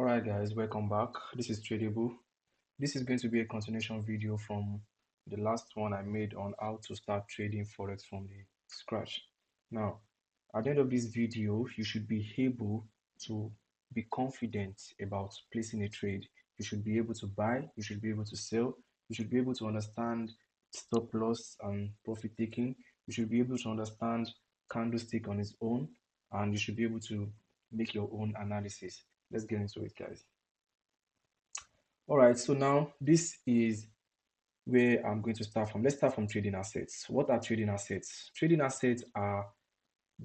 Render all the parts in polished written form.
Alright guys, welcome back. This is Tradable. This is going to be a continuation video from the last one I made on how to start trading Forex from the scratch. Now, at the end of this video, you should be able to be confident about placing a trade. You should be able to buy, you should be able to sell, you should be able to understand stop loss and profit taking, you should be able to understand candlestick on its own, and you should be able to make your own analysis. Let's get into it, guys. All right, so now this is where I'm going to start from. Let's start from trading assets. What are trading assets? Trading assets are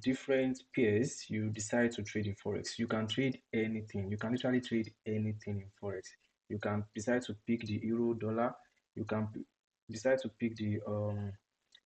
different pairs you decide to trade in Forex. You can trade anything. You can literally trade anything in Forex. You can decide to pick the euro, dollar. You can decide to pick the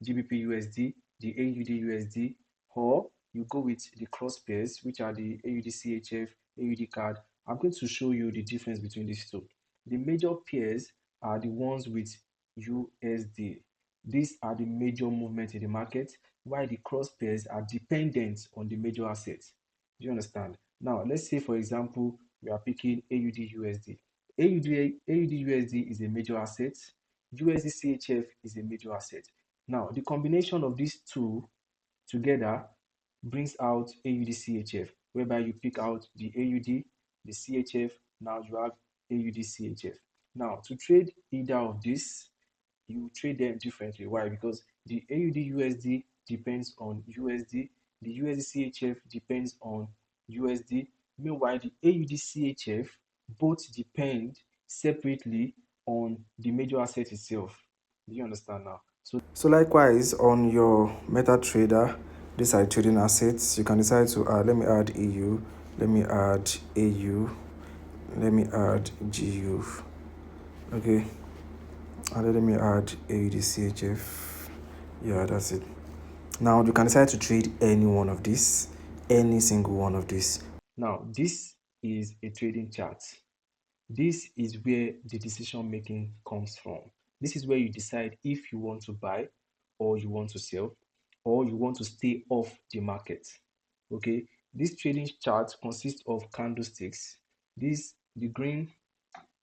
GBP USD, the AUD USD, or you go with the cross pairs, which are the AUD CHF, AUD CAD. I'm going to show you the difference between these two. The major pairs are the ones with USD. These are the major movements in the market, while the cross pairs are dependent on the major assets. Do you understand? Now, let's say, for example, we are picking AUD USD. AUD USD is a major asset. USD CHF is a major asset. Now, the combination of these two together brings out AUD CHF, whereby you pick out the AUD, the CHF, now you have AUD CHF. Now, to trade either of these, you trade them differently. Why? Because the AUD USD depends on USD, the USD CHF depends on USD. Meanwhile, the AUD CHF both depend separately on the major asset itself. Do you understand now? So likewise on your MetaTrader, these are trading assets. You can decide to add, let me add EU, let me add AU, let me add GU. Okay, and let me add AUDCHF. Yeah, that's it. Now you can decide to trade any one of these, any single one of these. Now this is a trading chart. This is where the decision making comes from. This is where you decide if you want to buy or you want to sell or you want to stay off the market. Okay, this trading chart consists of candlesticks. The green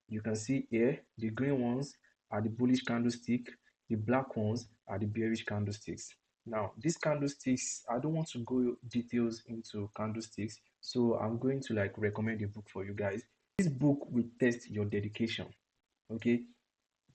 you can see here, the green ones are the bullish candlestick, the black ones are the bearish candlesticks. Now, these candlesticks, I don't want to go details into candlesticks, so I'm going to recommend a book for you guys. This book will test your dedication. Okay,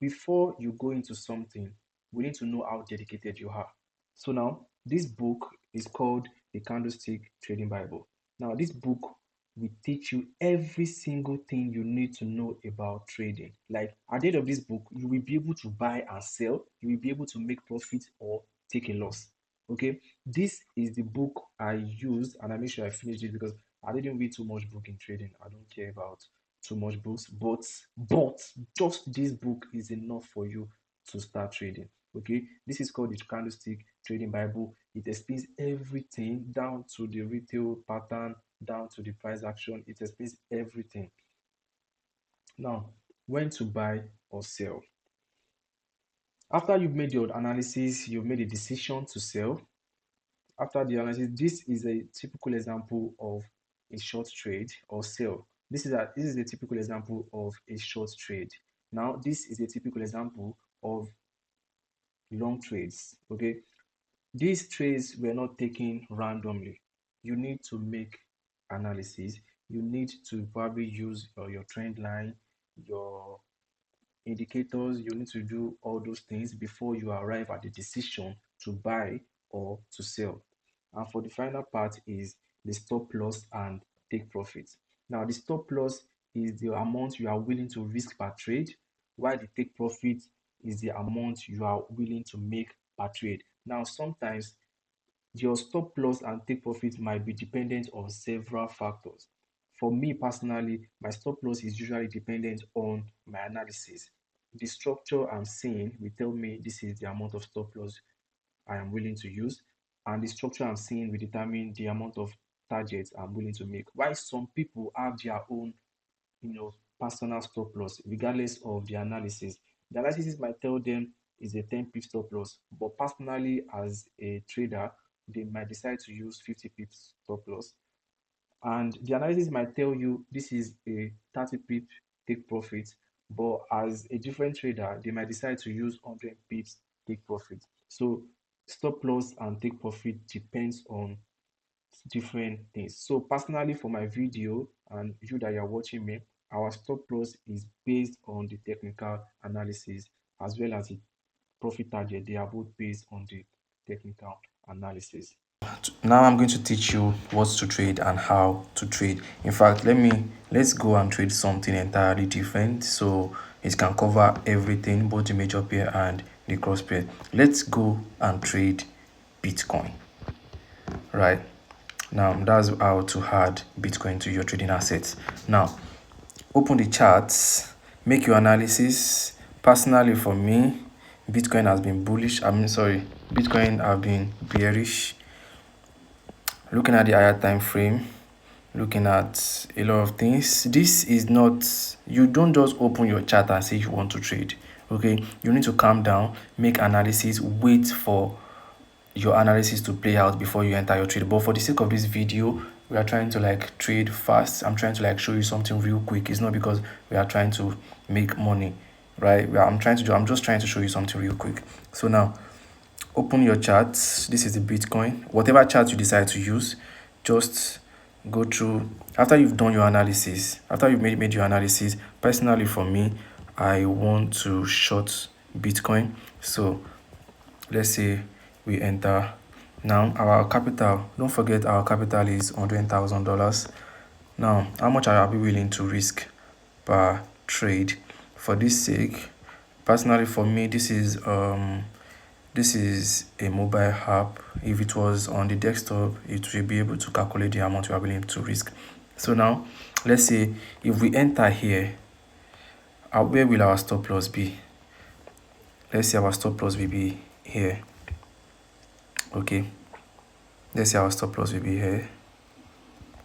before you go into something, we need to know how dedicated you are. So now, this book is called the Candlestick Trading Bible. Now, this book will teach you every single thing you need to know about trading. Like at the end of this book, you will be able to buy and sell, you will be able to make profit or take a loss. Okay, this is the book I used, and I made sure I finished it because I didn't read too much book in trading. I don't care about too much books, but just this book is enough for you to start trading. Okay, this is called the Candlestick Trading Bible. It explains everything down to the retail pattern, down to the price action. It explains everything. Now, when to buy or sell. After you've made your analysis, you've made a decision to sell. After the analysis, this is a typical example of a short trade or sell. This is a typical example of a short trade. Now, this is a typical example of long trades. Okay, these trades were not taken randomly. You need to make analysis. You need to probably use your trend line, your indicators. You need to do all those things before you arrive at the decision to buy or to sell. And for the final part is the stop loss and take profit. Now, the stop loss is the amount you are willing to risk per trade, while the take profit is the amount you are willing to make per trade. Now, sometimes your stop loss and take profit might be dependent on several factors. For me personally, my stop loss is usually dependent on my analysis. The structure I'm seeing will tell me this is the amount of stop loss I am willing to use, and the structure I'm seeing will determine the amount of targets I'm willing to make. Why some people have their own, personal stop loss, regardless of the analysis. The analysis might tell them is a 10 pip stop loss, but personally, as a trader, they might decide to use 50 pips stop loss. And the analysis might tell you this is a 30 pip take profit, but as a different trader, they might decide to use 100 pips take profit. So stop loss and take profit depends on different things. So personally, for my video and you that you're watching me, our stop loss is based on the technical analysis as well as the profit target. They are both based on the technical analysis. Now I'm going to teach you what to trade and how to trade. In fact, let's go and trade something entirely different so it can cover everything, both the major pair and the cross pair. Let's go and trade Bitcoin. Right now, that's how to add Bitcoin to your trading assets. Now, open the charts, make your analysis. Personally, for me, Bitcoin has been bullish. Bitcoin have been bearish. Looking at the higher time frame, looking at a lot of things. This is not, you don't just open your chart and say you want to trade. Okay, you need to calm down, make analysis, wait for your analysis to play out before you enter your trade. But for the sake of this video, we are trying to like trade fast. I'm trying to like show you something real quick. It's not because we are trying to make money, right? I'm just trying to show you something real quick. So now open your charts. This is the Bitcoin. Whatever chart you decide to use, just go through. After you've done your analysis, after you've made your analysis, personally for me, I want to short Bitcoin. So let's say we enter now. Our capital, don't forget our capital is $100,000. Now, how much are we willing to risk per trade? For this sake, personally for me, this is a mobile app. If it was on the desktop, it will be able to calculate the amount you are willing to risk. So now, let's say if we enter here, where will our stop loss be? Let's say our stop loss will be here. Okay, let's say our stop loss will be here.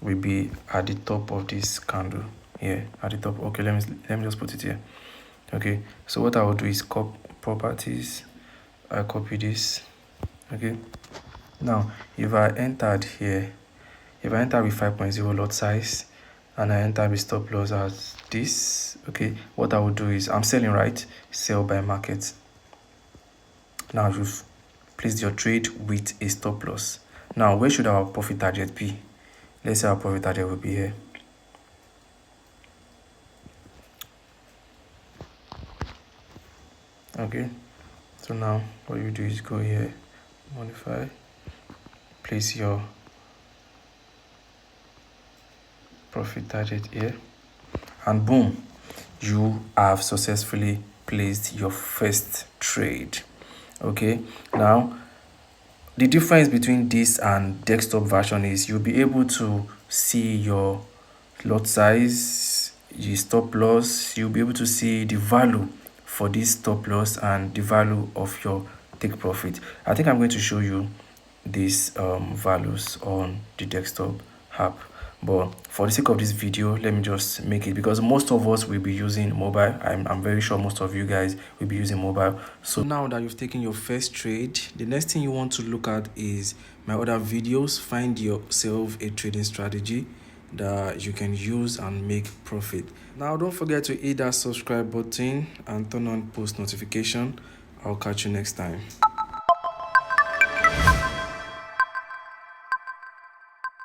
Will be at the top of this candle here, at the top. Okay, let me just put it here. Okay, so what I will do is properties. I copy this. Okay, now if I entered here, if I enter with 5.0 lot size and I enter with stop loss as this, okay, what I will do is I'm selling, right? Sell by market. Now you've placed your trade with a stop loss. Now where should our profit target be? Let's say our profit target will be here. Okay, so now what you do is go here, modify, place your profit target here, and boom, you have successfully placed your first trade. Okay, now the difference between this and desktop version is you'll be able to see your lot size, the stop loss. You'll be able to see the value for this stop loss and the value of your take profit. I think I'm going to show you these values on the desktop app, but for the sake of this video, let me just make it, because most of us will be using mobile. I'm very sure most of you guys will be using mobile. So now that you've taken your first trade, the next thing you want to look at is my other videos. Find yourself a trading strategy that you can use and make profit. Now don't forget to hit that subscribe button and turn on post notification. I'll catch you next time.